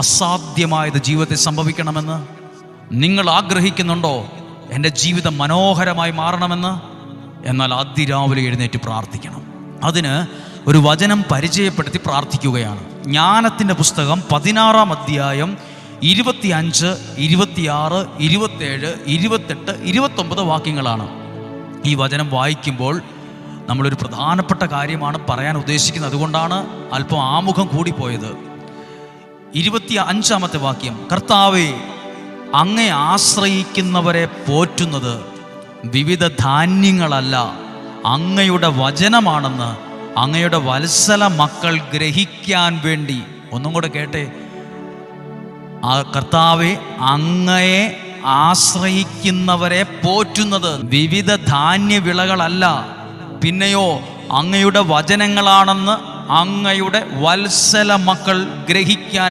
അസാധ്യമായത് ജീവിതത്തിൽ സംഭവിക്കണമെന്ന് നിങ്ങൾ ആഗ്രഹിക്കുന്നുണ്ടോ? എൻ്റെ ജീവിതം മനോഹരമായി മാറണമെന്ന്? എന്നാൽ അതിരാവിലെ എഴുന്നേറ്റ് പ്രാർത്ഥിക്കണം. അതിന് ഒരു വചനം പരിചയപ്പെടുത്തി പ്രാർത്ഥിക്കുകയാണ്. ജ്ഞാനത്തിൻ്റെ പുസ്തകം 16-ാം അധ്യായം 25, 26, 27, 28, 29 വാക്യങ്ങളാണ്. ഈ വചനം വായിക്കുമ്പോൾ നമ്മളൊരു പ്രധാനപ്പെട്ട കാര്യമാണ് പറയാൻ ഉദ്ദേശിക്കുന്നത്. അതുകൊണ്ടാണ് അല്പം ആമുഖം കൂടിപ്പോയത്. 25-ാമത്തെ വാക്യം, കർത്താവേ, അങ്ങയെ ആശ്രയിക്കുന്നവരെ പോറ്റുന്നത് വിവിധ ധാന്യങ്ങളല്ല, അങ്ങയുടെ വചനമാണെന്ന് അങ്ങയുടെ വത്സല മക്കൾ ഗ്രഹിക്കാൻ വേണ്ടി. ഒന്നും കൂടെ കേട്ടെ. ആ കർത്താവെ, അങ്ങയെ ആശ്രയിക്കുന്നവരെ പോറ്റുന്നത് വിവിധ ധാന്യവിളകളല്ല, പിന്നെയോ അങ്ങയുടെ വചനങ്ങളാണെന്ന് അങ്ങയുടെ വത്സല മക്കൾ ഗ്രഹിക്കാൻ